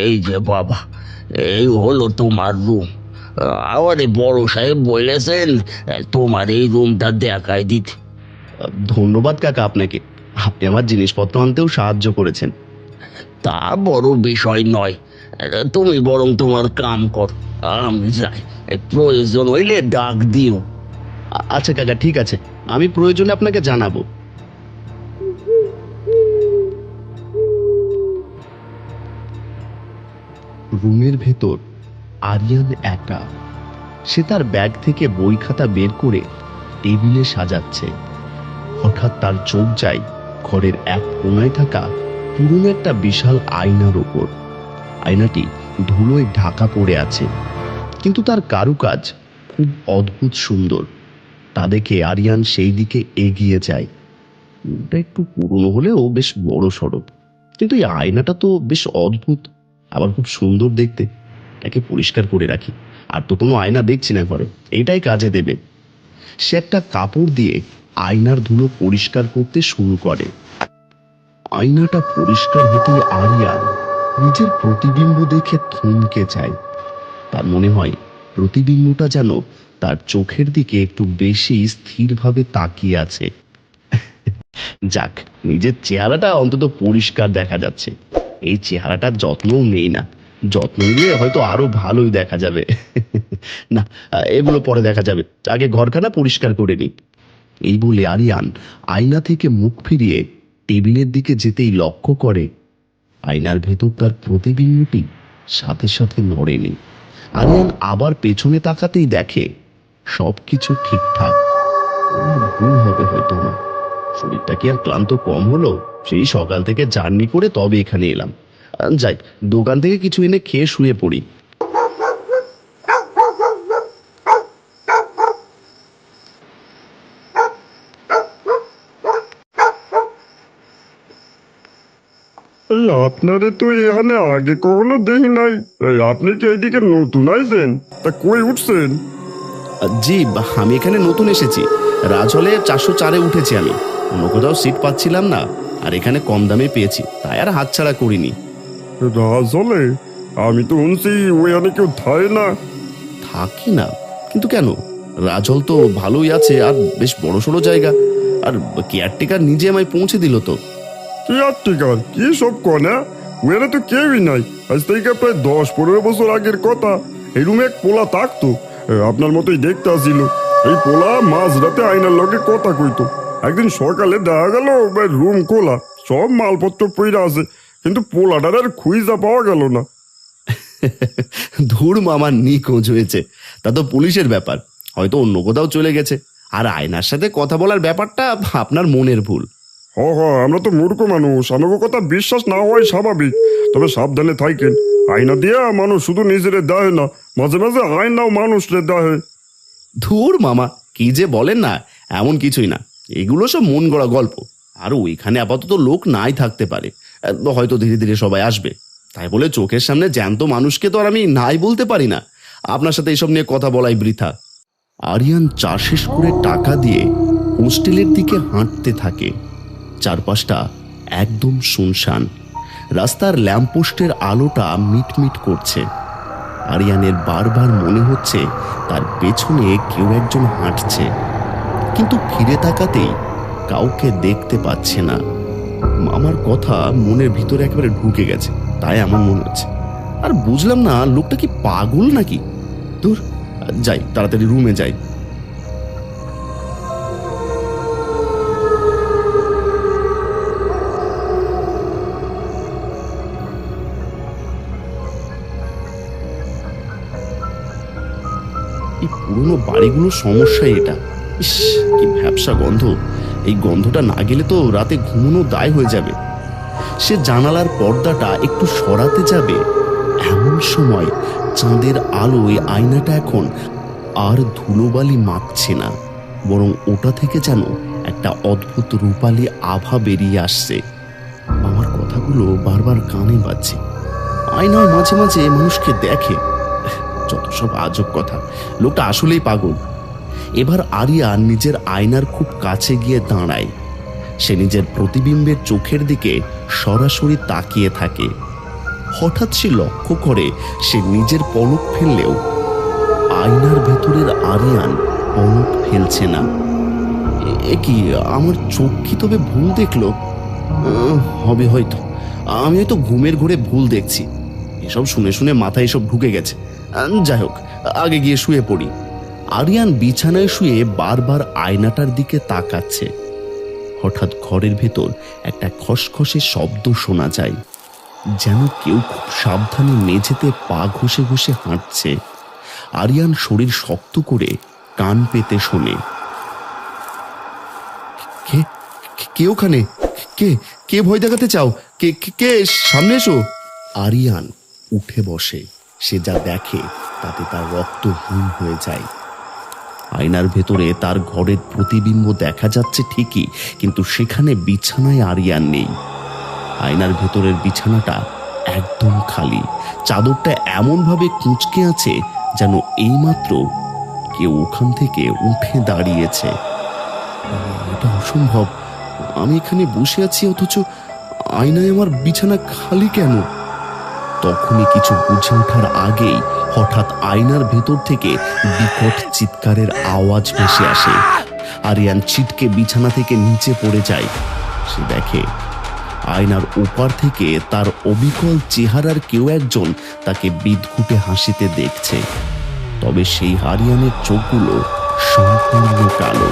এই যে বাবা, এই হলো তোমার রুম। আমারে বড় সাহেব বলেছেন তোমার এই রুমটা দেখাই দিতে। ধন্যবাদ কাকা আপনাকে। আপনি আমার জিনিসপত্র আনতেও সাহায্য করেছেন। তা বড় বিষয় নয়, তুমি বরং তোমার কাম কর, আমি যাই। প্রয়োজন হইলে ডাক দিও। আচ্ছা কাকা, ঠিক আছে, আমি প্রয়োজনে আপনাকে জানাবো। রুমের ভেতর আরিয়ান একা। সে তার ব্যাগ থেকে বই খাতা বের করে টেবিলে সাজাচ্ছে। হঠাৎ তার চোখ যায় ঘরের এক কোণায় থাকা পুরনো একটা বিশাল আয়নার ওপর। আয়নাটি ধুলোয় ঢাকা পড়ে আছে, কিন্তু তার কারুকাজ খুব অদ্ভুত সুন্দর। তা দেখে আরিয়ান সেই দিকে এগিয়ে যায়। ওটা একটু পুরনো হলেও বেশ বড় সড়ো, কিন্তু এই আয়নাটা তো বেশ অদ্ভুত, আবার খুব সুন্দর দেখতে। এটাকে পরিষ্কার করে রাখি। আর তো কোনো আয়না দেখছি না ঘরে, এইটাই কাজে দেবে। সে একটা কাপড় দিয়ে আয়নার ধুলো পরিষ্কার করতে শুরু করে। আয়নাটা পরিষ্কার হতে আরিয়ান নিজের প্রতিবিম্ব দেখে থমকে যায়। তার মনে হয় প্রতিবিম্বটা যেন তার চোখের দিকে একটু বেশি স্থিরভাবে তাকিয়ে আছে। যাক, নিজের চেহারাটা অন্তত পরিষ্কার দেখা যাচ্ছে। এই চেহারাটার যত্নও নেই না, যত্ন নিলে হয়তো আরো ভালোই দেখা যাবে। না, এগুলো পরে দেখা যাবে, আগে ঘরখানা পরিষ্কার করে নি। এই বলে আরিয়ান আয়না থেকে মুখ ফিরিয়ে টেবিলের দিকে যেতেই লক্ষ্য করে আয়নার ভেতর তার প্রতিবিম্বটি সাথে সাথে নড়েনি। আরিয়ান আবার পেছনে তাকাতেই দেখে সবকিছু ঠিকঠাক। ভুল হবে হয়তো না, শরীরটা কি আর ক্লান্ত কম হলো? সেই সকাল থেকে জার্নি করে তবে এখানে এলাম। যাই, দোকান থেকে কিছু এনে খেয়ে শুয়ে পড়ি। এই আপনারে তো এখানে আগে কখনো দেখি নাই। এই আপনি কি এইদিকে নতুন আইছেন? তা কই উঠছেন? জি, আমি এখানে নতুন এসেছি। রাজহলে 404-এ উঠেছি আমি। অন্য কোথাও সিট পাচ্ছিলাম না, আর এখানে কম দামে পেয়েছি, তাই আর হাতছাড়া করিনি। রাজলে? আমি তো শুনছি ওইখানে কেউ থাকে না। থাকি না? কিন্তু কেন? রাজহল তো ভালোই আছে, আর বেশ বড় সড়ো জায়গা। আর কেয়ারটেকার নিজে আমায় পৌঁছে দিল তো। কি আর টিকার কি সব কনে? ওইখানে তো কেউই নাই। আজ থেকে প্রায় 10-15 বছর আগের কথা। এই রুমে এক পোলা থাকতো, আপনার মতোই দেখতে আসিল। এই পোলা মাঝরাতে আয়নার লগে কথা কইতো। একদিন সকালে দেখা গেল রুম খোলা, সব মালপত্র পইরা আছে, কিন্তু পোলাটার আর খুঁজা পাওয়া গেল না। ধুর মামা, নিখোঁজ হয়েছে তা তো পুলিশের ব্যাপার, হয়তো অন্য কোথাও চলে গেছে। আর আয়নার সাথে কথা বলার ব্যাপারটা আপনার মনের ভুল। আমরা তো মূর্খ মানুষ, আমাকে কথা বিশ্বাস না হওয়াই স্বাভাবিক। তবে সাবধানে থাকেন। আয়না দিয়া মানুষ শুধু নিজেরে দেয় না, মাঝে মাঝে আয়নাও মানুষরে দেয়। ধুর মামা, কি যে বলেন না, এমন কিছুই না, এগুলো সব মন গড়া গল্প। আর ওইখানে আপাতত লোক নাই থাকতে পারে, হয়তো ধীরে ধীরে সবাই আসবে। তাই বলে চোখের সামনে জ্যান্ত মানুষকে তো আর আমি নাই বলতে পারি না। আপনার সাথে এইসব নিয়ে কথা বলাই বৃথা। আরিয়ান চা শেষ করে টাকা দিয়ে হোস্টেলের দিকে হাঁটতে থাকে। চারপাশটা একদম শুনশান। রাস্তার ল্যাম্পপোস্টের আলোটা মিটমিট করছে। আরিয়ানের বারবার মনে হচ্ছে তার পেছনে কেউ একজন হাঁটছে, কিন্তু ফিরে তাকাতেই কাউকে দেখতে পাচ্ছে না। আমার কথা মনের ভিতরে একেবারে ঢুকে গেছে, তাই এমন মনে হচ্ছে। আর বুঝলাম না লোকটা কি পাগল নাকি। দূর, যাই, তাড়াতাড়ি রুমে যাই। এই পুরনো বাড়িগুলোর সমস্যাই এটা। ইস, কি ভ্যাপসা গন্ধ! এই গন্ধটা না গেলে তো রাতে ঘুমানো দায় হয়ে যাবে। সে জানালার পর্দাটা একটু সরাতে যাবে, এমন সময় চাঁদের আলোয় আয়নাটা এখন আর ধুলোবালি মাখছে না, বরং ওটা থেকে যেন একটা অদ্ভুত রূপালী আভা বেরিয়ে আসছে। আমার কথাগুলো বারবার কানে বাজছে। আয়নাও মাঝে মাঝে মানুষকে দেখে, যত সব আজব কথা, লোকটা আসলেই পাগল। এবার আরিয়ান নিজের আয়নার খুব কাছে গিয়ে দাঁড়ায়। সে নিজের প্রতিবিম্বের চোখের দিকে সরাসরি তাকিয়ে থাকে। হঠাৎ সে লক্ষ্য করে সে নিজের পলক ফেললেও আয়নার ভেতরের আরিয়ান পলক ফেলছে না। এ কি, আমার চোখ কি তবে ভুল দেখলো? হবে হয়তো, আমি হয়তো ঘুমের ঘোরে ভুল দেখছি। এসব শুনে শুনে মাথায় এসব ঢুকে গেছে। যাই হোক, আগে গিয়ে শুয়ে পড়ি। আরিয়ান বিছানায় শুয়ে বারবার আয়নাটার দিকে তাকাচ্ছে। হঠাৎ ঘরের ভেতর একটা খসখসে শব্দ শোনা যায়, যেন কেউ খুব সাবধানে মেঝেতে পা ঘষে ঘষে হাঁটছে। আরিয়ান শরীর শক্ত করে কান পেতে শোনে। কে কে ওখানে? কে কে ভয় দেখাতে চাও? কে কে? সামনে এসো। আরিয়ান উঠে বসে। সে যা দেখে তাতে তার রক্ত হিম হয়ে যায়। আয়নার ভেতরে তার ঘরের প্রতিবিম্ব দেখা যাচ্ছে ঠিকই, কিন্তু সেখানে বিছানায় আরিয়ান নেই। আয়নার ভেতরের বিছানাটা একদম খালি। চাদরটা এমনভাবে কুঁচকে আছে যেন এইমাত্র কেউ ওখান থেকে উঠে দাঁড়িয়েছে। এটা অসম্ভব। আমি এখানে বসে আছি, অথচ আয়নায় আমার বিছানা খালি কেন? তখনই কিছু বুঝে ওঠার আগেই হঠাৎ আয়নার ভেতর থেকে বিকট চিৎকারের আওয়াজ ভেসে আসে। আরিয়ান ছিটকে বিছানা থেকে নিচে পড়ে যায়। সে দেখে আয়নার ওপার থেকে তার অবিকল চেহারার কেউ একজন তাকে বিদঘুটে হাসিতে দেখছে। তবে সেই আরিয়ানের চোখগুলো সম্পূর্ণ কালো।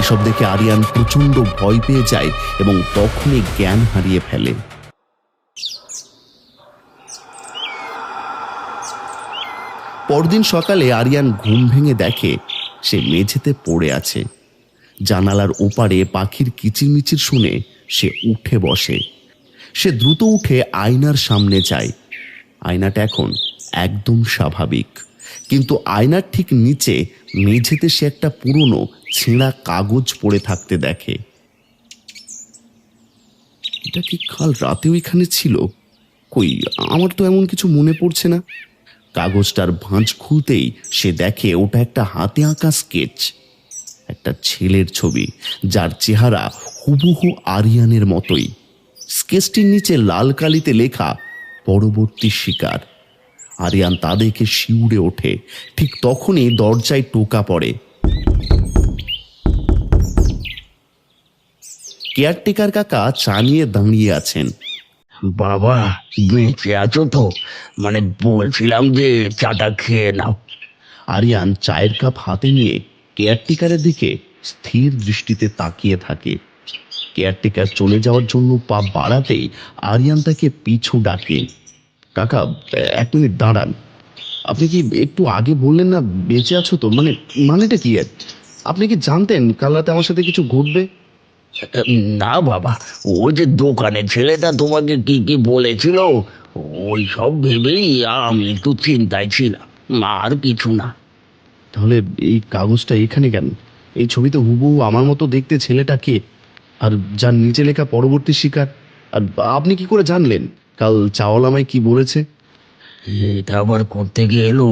এসব দেখে আরিয়ান প্রচন্ড ভয় পেয়ে যায় এবং তখনই জ্ঞান হারিয়ে ফেলে। পরদিন সকালে আরিয়ান ঘুম ভেঙে দেখে সে মেঝেতে পড়ে আছে। জানালার ওপারে পাখির কিচিরমিচির শুনে সে উঠে বসে। সে দ্রুত উঠে আয়নার সামনে যায়। আয়নাটা এখন একদম স্বাভাবিক, কিন্তু আয়নার ঠিক নিচে মেঝেতে সে একটা পুরনো ছেঁড়া কাগজ পড়ে থাকতে দেখে। এটা কি কাল রাতেও এখানে ছিল? কই, আমার তো এমন কিছু মনে পড়ছে না। কাগজটার ভাঁজ খুলতেই সে দেখে ওটা একটা হাতে আঁকা স্কেচ। একটা ছেলের ছবি, যার চেহারা হুবহু আরিয়ানের মতোই। স্কেচটির নিচে লাল কালিতে লেখা পরবর্তী শিকার। আরিয়ান তা দেখে শিউরে ওঠে। ঠিক তখনই দরজায় টোকা পড়ে। কেয়ারটেকার কাকা চা নিয়ে দাঁড়িয়ে আছেন। বাবা, বেঁচে আছো তো? মানে বলছিলাম যে চাটা খেয়ে নাও। আরিয়ান চায়ের কাপ হাতে নিয়ে কেয়ারটেকারের দিকে স্থির দৃষ্টিতে তাকিয়ে থাকে। কেয়ারটেকার চলে যাওয়ার জন্য পা বাড়াতেই আরিয়ান তাকে পিছু ডাকে। কাকা, 1 মিনিট দাঁড়ান। আপনি কি একটু আগে বললেন না বেঁচে আছো তো? মানেটা কি? আপনি কি জানতেন কাল রাতে আমার সাথে কিছু ঘটবে? না বাবা, ওই যে দোকানের ছেলেটা তোমাকে কি কি বলেছিল, ওই সব ভেবেই আমি একটু চিন্তায় ছিলাম, আর কিছু না। তাহলে এই কাগজটা এখানে কেন? এই ছবিতে হুবহু আমার মতো দেখতে ছেলেটা কে? আর যার নিচে লেখা পরবর্তী শিকার? আর আপনি কি করে জানলেন কাল চাওয়ালামাই কি বলেছে? এটা আবার করতে গেলো?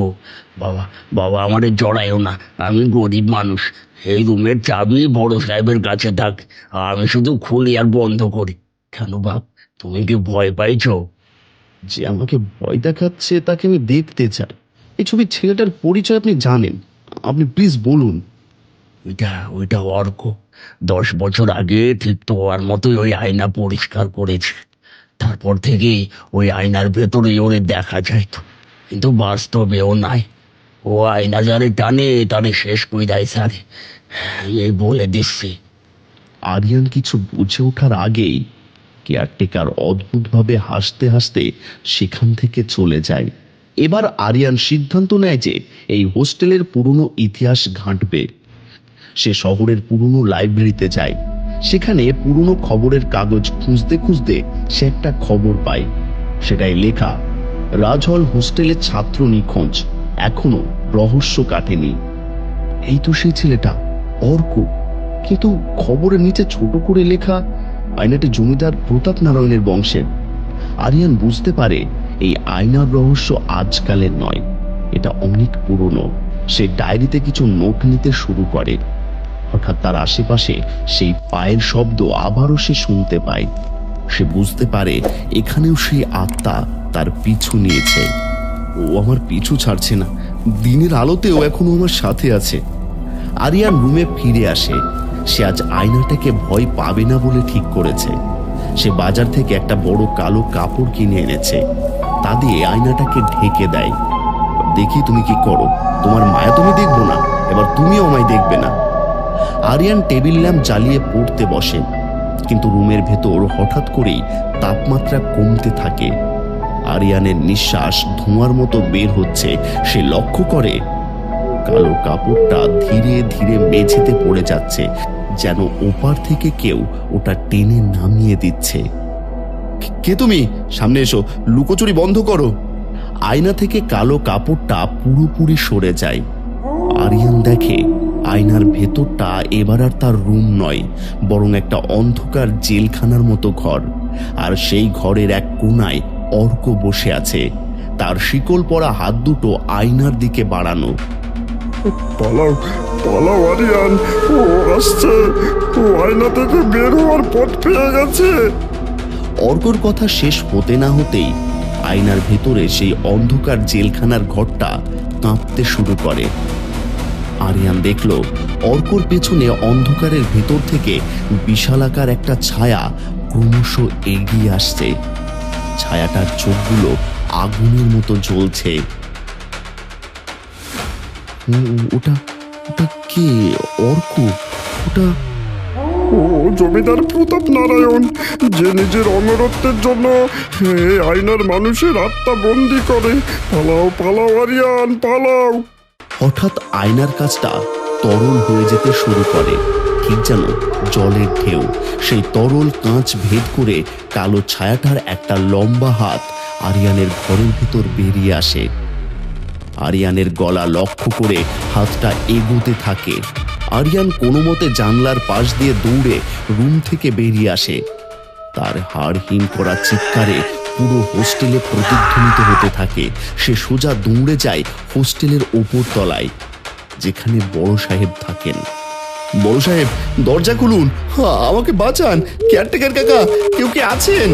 বাবা বাবা, আমাদের জড়াইও না, আমি গরিব মানুষ। এই রুমের চাবি বড় সাহেবের কাছে থাক, আমি শুধু খুলি আর বন্ধ করি। কেন বাপ, তুমি কি ভয় পাইছো? যে আমাকে ভয় দেখাচ্ছে তাকে আমি দেখতে চাই। এই ছবির ছেলেটার পরিচয় আপনি জানেন? আপনি প্লিজ বলুন। ওইটা অর্ক। 10 বছর আগে ঠিক তোমার মতোই ওই আয়না পরিষ্কার করেছে। তারপর থেকেই ওই আয়নার ভেতরে ওরে দেখা যায় তো, কিন্তু বাস্তবেও নাই। ও আয়না যারে টানে টানে শেষ করে দেয় সারে, এই বলে দিচ্ছি। আরিয়ান কিছু বুঝে ওঠার আগেই কেয়ারটেকার অদ্ভুতভাবে হাসতে হাসতে সেখান থেকে চলে যায়। এবার আরিয়ান সিদ্ধান্ত নেয় যে এই হোস্টেলের পুরনো ইতিহাস ঘাঁটবে। সে শহরের পুরনো লাইব্রেরিতে যায়। সেখানে পুরনো খবরের কাগজ খুঁজতে খুঁজতে সে একটা খবর পায়। সেটাই লেখা, রাজহল হোস্টেলের ছাত্র নিখোঁজ, এখনো রহস্য কাটেনি। এই তো সেই ছেলেটা, অর্ক। কিন্তু খবরের নিচে ছোট করে লেখা, আয়নাটি জমিদার প্রতাপ নারায়ণের বংশের। আরিয়ান বুঝতে পারে এই আয়নার রহস্য আজকালের নয়, এটা অনেক পুরনো। সে ডায়েরিতে কিছু নোট নিতে শুরু করে। হঠাৎ তার আশেপাশে সেই পায়ের শব্দ আবারও সে শুনতে পায়। সে বুঝতে পারে এখানেও সেই আত্মা তার পিছু নিয়েছে। ও আমার পিছু ছাড়ছে না, দিনের আলোতেও এখনো আমার সাথে আছে। আরিয়ান রুমে ফিরে আসে। সে আজ আয়নাটাকে ভয় পাবে না বলে ঠিক করেছে। সে বাজার থেকে একটা বড় কালো কাপড় কিনে এনেছে। তা দিয়ে আয়নাটাকে ঢেকে দেয়। দেখি তুমি কি করো, তোমার মায়া তুমি দেখবো না, এবার তুমিও আমায় দেখবে না। আরিয়ান টেবিল ল্যাম্প জ্বালিয়ে পড়তে বসে, কিন্তু রুমের ভেতর হঠাৎ করেই তাপমাত্রা কমতে থাকে। আরিয়ানের নিঃশ্বাস ধোঁয়ার মতো বের হচ্ছে। সে লক্ষ্য করে কালো কাপড়টা ধীরে ধীরে মেঝেতে পড়ে যাচ্ছে, যেন ওপার থেকে কেউ ওটা টেনে নামিয়ে দিচ্ছে। কে তুমি? সামনে এসো, লুকোচুরি বন্ধ করো। আয়না থেকে কালো কাপড়টা পুরোপুরি সরে যায়। আরিয়ান দেখে আয়নার ভেতরটা এবার আর তার রুম নয়, বরং একটা অন্ধকার জেলখানার মতো ঘর। আর সেই ঘরের এক কোণায় অর্ক বসে আছে, তার শিকল পরা হাত দুটো আয়নার দিকে বাড়ানো। পালাও পালাও আরিয়ান, ও আসছে, ও আয়না থেকে বের হওয়ার পথ পেয়ে গেছে। অর্কর কথা শেষ হতে না হতেই আয়নার ভেতরে সেই অন্ধকার জেলখানার ঘরটা কাঁপতে শুরু করে। আরিয়ান দেখল অর্কর পেছনে অন্ধকারের ভেতর থেকে বিশালাকার একটা ছায়া ক্রমশ এগিয়ে আসছে। ছায়াটার চোখগুলো আগুনের মতো জ্বলছে। ওটা ওটা কে? অর্ক? ওটা ও জমিদার প্রতাপ নারায়ণ, যে নিজের অমরত্বের জন্য এই আয়নার মানুষের আত্মা বন্দি করে। পালাও পালাও আরিয়ান, পালাও। হঠাৎ আয়নার কাছটা তরল হয়ে যেতে শুরু করে, ঠিক যেন জলের ঢেউ। সেই তরল কাঁচ ভেদ করে কালো ছায়াটার একটা লম্বা হাত আরিয়ানের ঘরের ভিতর বেরিয়ে আসে। আরিয়ানের গলা লক্ষ্য করে হাতটা এগোতে থাকে। আরিয়ান কোনো মতে জানলার পাশ দিয়ে দৌড়ে রুম থেকে বেরিয়ে আসে। তার হাড় হিম করা চিৎকারে পুরো হোস্টেলে প্রতিধ্বনিত হতে থাকে। সে সোজা দৌড়ে যায় হোস্টেলের ওপর তলায়, যেখানে বড় সাহেব থাকেন। বড় সাহেব, দরজা খুলুন, আমাকে বাঁচান, কেয়ারটেকার কাকা, কেউ কি আছেন?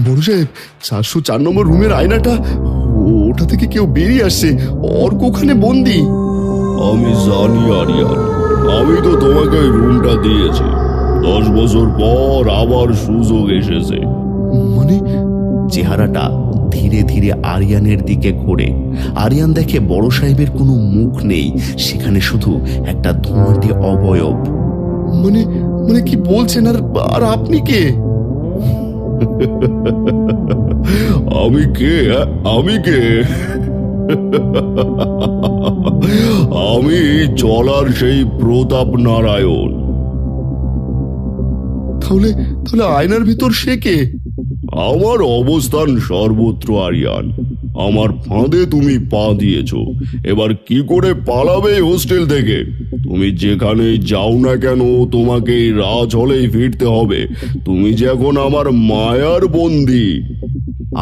বড় সাহেব, 404 নম্বর রুমের আয়নাটা, ওটা থেকে কেউ বেরিয়ে আসছে। অর্ক ওখানে বন্দি। আমি জানি আরিয়ান, আমি তো তোমাকে ওই রুমটা দিয়েছি। 10 বছর পর আবার সুযোগ এসেছে। মানে? চেহারাটা ধীরে ধীরে আরিয়ানের দিকে ঘোরে। আরিয়ান দেখে বড় সাহেবের কোনো মুখ নেই, সেখানে শুধু একটা ধোঁয়াটে অবয়ব। মানে মানে কি বলছেন? আর আপনি কে? আমি কে? আমি কে? আমি চলার সেই প্রতাপ নারায়ণ। তাহলে তাহলে আয়নার ভিতর সে কে? আমার অবস্থান সর্বত্র আরিয়ান। আমার ফাঁদে তুমি পা দিয়েছ, এবার কি করে পালাবে এই হোস্টেল থেকে? তুমি যেখানে যাও না কেন তোমাকে এই রাজ হলেই ফিরতে হবে। তুমি যে এখন আমার মায়ার বন্দী।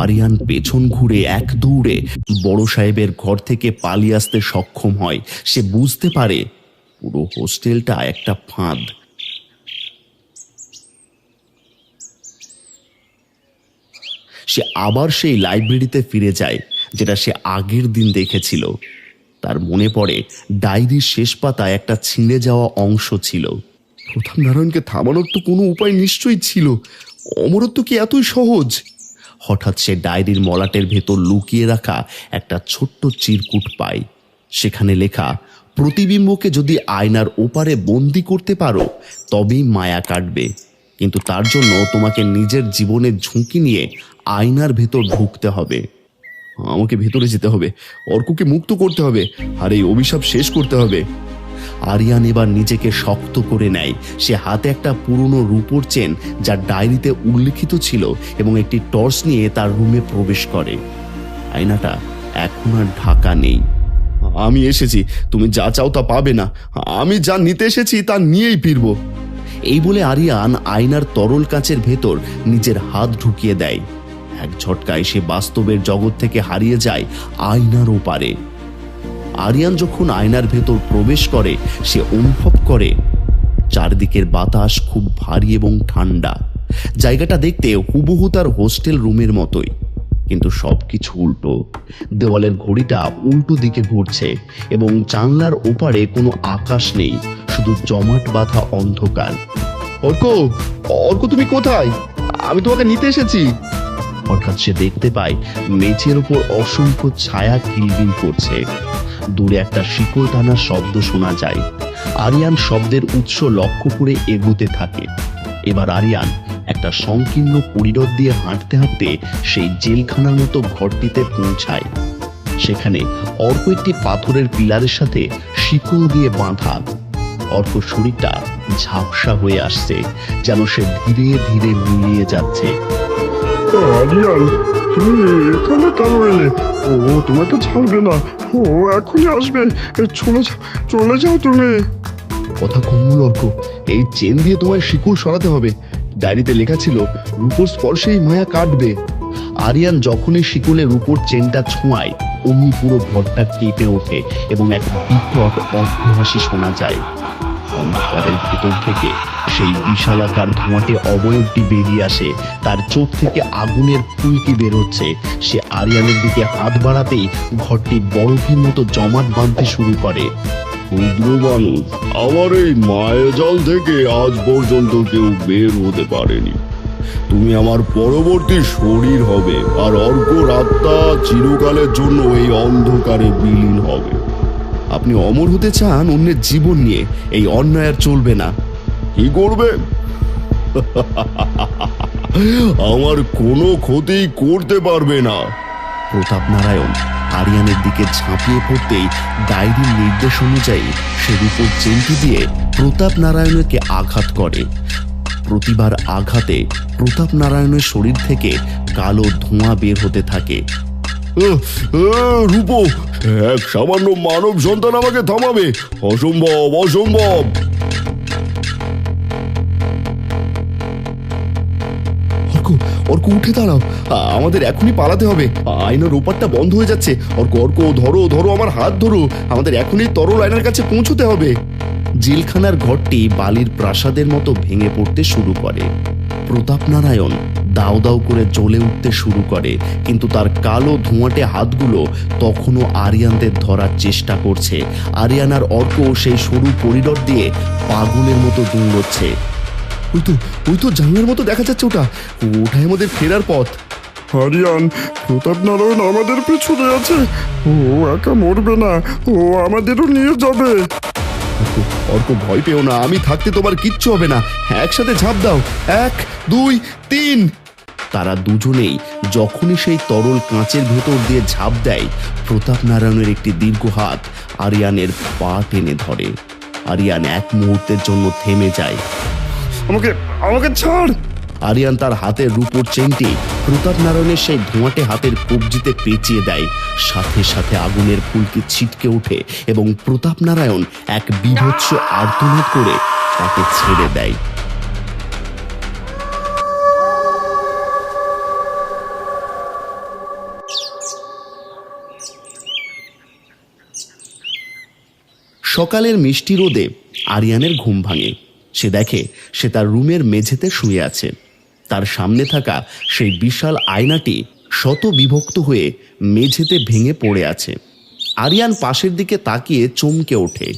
আরিয়ান পেছন ঘুরে এক দৌড়ে বড় সাহেবের ঘর থেকে পালিয়ে আসতে সক্ষম হয়। সে বুঝতে পারে পুরো হোস্টেলটা একটা ফাঁদ। সে আবার সেই লাইব্রেরিতে ফিরে যায়, যেটা সে আগের দিন দেখেছিল। তার মনে পড়ে ডায়েরির শেষ পাতায় একটা ছিঁড়ে যাওয়া অংশ ছিল। প্রতাপ নারায়ণকে থামানোর তো কোনো উপায় নিশ্চয়ই ছিল। অমরত্ব কি এতই সহজ? হঠাৎ সে ডায়েরির মলাটের ভেতর লুকিয়ে রাখা একটা ছোট্ট চিরকুট পায়। সেখানে লেখা, প্রতিবিম্বকে যদি আয়নার ওপারে বন্দি করতে পারো তবেই মায়া কাটবে, কিন্তু তার জন্য তোমাকে নিজের জীবনের ঝুঁকি নিয়ে আয়নার ভেতর ঢুকতে হবে। আমাকে ভেতরে যেতে হবে, অর্ককে মুক্ত করতে হবে, আর এই অভিশাপ শেষ করতে হবে। আরিয়ান এবার নিজেকে শক্ত করে নেয়। সে হাতে একটা পুরনো রূপোর চেন, যা ডায়েরিতে উল্লেখিত ছিল, এবং একটি টর্চ নিয়ে তার রুমে প্রবেশ করে। আয়নাটা এখন আর ঢাকা নেই। আমি এসেছি, তুমি যা চাও তা পাবে না। আমি যা নিতে এসেছি তা নিয়েই ফিরবো। এই বলে আরিয়ান আয়নার তরল কাচের ভেতর নিজের হাত ঢুকিয়ে দেয়। এক ঝটকায় সে বাস্তবের জগৎ থেকে হারিয়ে যায় আয়নার ওপারে। আরিয়ান যখন আয়নার ভেতর প্রবেশ করে সে অনুভব করে চারদিকের বাতাস খুব ভারী এবং ঠান্ডা। জায়গাটা দেখতে হুবহু তার হোস্টেল রুমের মতোই, কিন্তু সবকিছু উল্টো। দেওয়ালের ঘড়িটা উল্টো দিকে ঘুরছে এবং জানলার ওপারে কোনো আকাশ নেই, শুধু জমাট বাঁধা অন্ধকার। অর্ক, অর্ক তুমি কোথায়? আমি তোমাকে নিতে এসেছি। হঠাৎ সে দেখতে পায় মেঝের উপর অসংখ্য ছায়া কিলবিল করছে। দূরে একটা শিকল টানার শব্দ শোনা যায়। আরিয়ান শব্দের উৎস লক্ষ্য করে এগোতে থাকে। এবার আরিয়ান একটা সংকীর্ণ করিডর দিয়ে হাঁটতে হাঁটতে সেই জেলখানার মতো ঘরটিতে পৌঁছায়। সেখানে অর্ক একটি পাথরের পিলারের সাথে শিকল দিয়ে বাঁধা। অর্ক শরীরটা ঝাপসা হয়ে আসছে, যেন সে ধীরে ধীরে মিলিয়ে যাচ্ছে। আরিয়ান, তুমি এখানে কেন এলে? ও তোমাকে ছাড়বে না, ও এখনই আসবে। চলে যাও তুমি। কথা কমল অর্ক, এই চেন দিয়ে তোমায় শিকল সরাতে হবে। ডায়েরিতে লেখা ছিল রূপোর স্পর্শেই মায়া কাটবে। আরিয়ান যখনই শিকলের উপর চেনটা ছোঁয়ায় অমনি পুরো ঘরটা কেঁপে ওঠে এবং এক বিকট অট্টহাসি শোনা যায়। অন্ধকারের ভেতর থেকে সেই বিশালাকার ধোঁয়াটে অবয়বটি বেরিয়ে আসে। তার চোখ থেকে আগুনের ফুলকি বেরোচ্ছে। সে আরিয়ানের দিকে হাত বাড়াতেই ঘরটি বরফের মতো জমাট বাঁধতে শুরু করে। ক্ষুদ্র মানুষ, আমার এই মায়াজাল থেকে আজ পর্যন্ত কেউ বের হতে পারেনি। তুমি আমার পরবর্তী শরীর হবে, আর অর্কর আত্মা চিরকালের জন্য এই অন্ধকারে বিলীন হবে। আপনি অমর হতে চান অন্যের জীবন নিয়ে, এই অন্যায় আর চলবে না। কি করবে? আমার কোনো ক্ষতি করতে পারবে না। প্রতাপ নারায়ণ আরিয়ানের দিকে ঝাঁপিয়ে পড়তেই ডায়েরির নির্দেশ অনুযায়ী সে রূপোর চেনটি দিয়ে প্রতাপ নারায়ণকে আঘাত করে। প্রতিবার আঘাতে প্রতাপ নারায়ণের শরীর থেকে কালো ধোঁয়া বের হতে থাকে। রূপো, এক সামান্য মানব সন্তান আমাকে থামাবে? অসম্ভব, অসম্ভব। অর্ক, অর্ক উঠে দাঁড়াও, আমাদের এখনই পালাতে হবে। আয়নার ওপারটা বন্ধ হয়ে যাচ্ছে। অর্ক, অর্ক ধরো, ধরো আমার হাত ধরো, আমাদের এখনই তরল আয়নার কাছে পৌঁছতে হবে। জেলখানার ঘরটি বালির প্রাসাদের মতো ভেঙে পড়তে শুরু করে। প্রতাপ নারায়ণ দাউ দাউ করে জ্বলে উঠতে শুরু করে, কিন্তু তার কালো ধোঁয়াটে হাতগুলো তখনও আরিয়ানদের ধরার চেষ্টা করছে। আরিয়ান আর অর্ক সেই সরু করিডর দিয়ে পাগলের মতো দৌড়চ্ছে। ওই তো জানলার মতো দেখা যাচ্ছে, ওটাই আমাদের ফেরার পথ। আরিয়ান, প্রতাপ নারায়ণ আমাদের পেছনে আছে। ও একা মরবে না, ও আমাদেরও নিয়ে যাবে। অর্ক, ভয় পেও না, আমি থাকতে তোমার কিচ্ছু হবে না। একসাথে ঝাঁপ দাও, 1, 2, 3। তারা দুজনেই যখনই সেই তরল কাঁচের ভেতর দিয়ে ঝাঁপ দেয়, প্রতাপ নারায়ণের একটি দীর্ঘ হাত আরিয়ানের পা টেনে ধরে। আরিয়ান এক মুহূর্তের জন্য থেমে যায়। আমাকে ছাড়। আরিয়ান তার হাতের রূপোর চেনটি প্রতাপ নারায়ণের সেই ধোঁয়াটে হাতের কবজিতে পেঁচিয়ে দেয়। সাথে সাথে আগুনের ফুলকি ছিটকে ওঠে এবং প্রতাপ নারায়ণ এক বীভৎস আর্তনাদ করে তাকে ছেড়ে দেয়। সকালের মিষ্টি রোদে আরিয়ানের ঘুম ভাঙে। সে দেখে সে তার রুমের মেঝেতে শুয়ে আছে। তার সামনে থাকা সেই বিশাল আয়নাটি শত বিভক্ত হয়ে মেঝেতে ভেঙে পড়ে আছে। আরিয়ান পাশের দিকে তাকিয়ে চমকে ওঠে।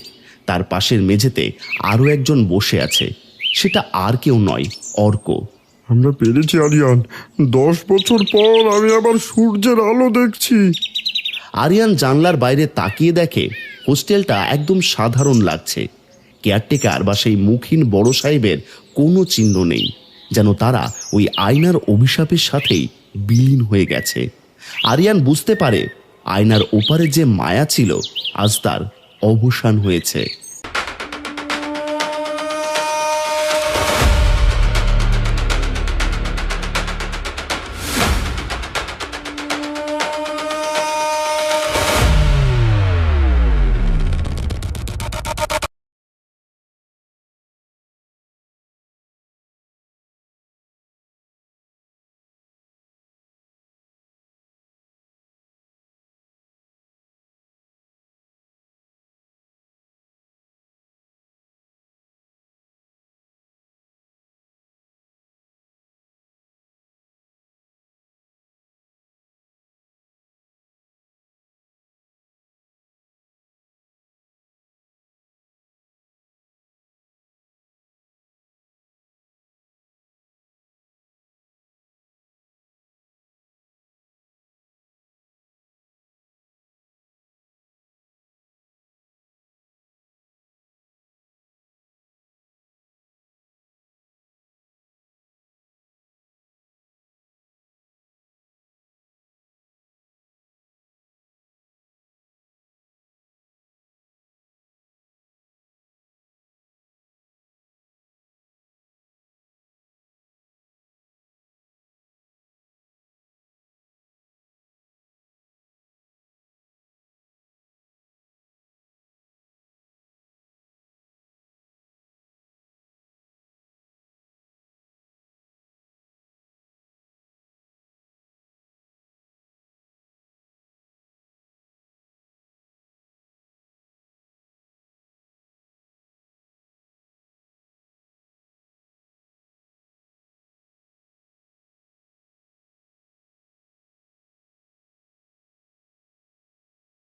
তার পাশের মেঝেতে আরো একজন বসে আছে। সেটা আর কেউ নয়, অর্ক। আমরা পেরেছি আরিয়ান, 10 বছর পর আমি আবার সূর্যের আলো দেখছি। আরিয়ান জানলার বাইরে তাকিয়ে দেখে হোস্টেলটা একদম সাধারণ লাগছে। কেয়ারটেকার বা সেই মুখহীন বড় সাহেবের কোনো চিহ্ন নেই, যেন তারা ওই আয়নার অভিশাপের সাথেই বিলীন হয়ে গেছে। আরিয়ান বুঝতে পারে আয়নার ওপারে যে মায়া ছিল আজ তার অবসান হয়েছে।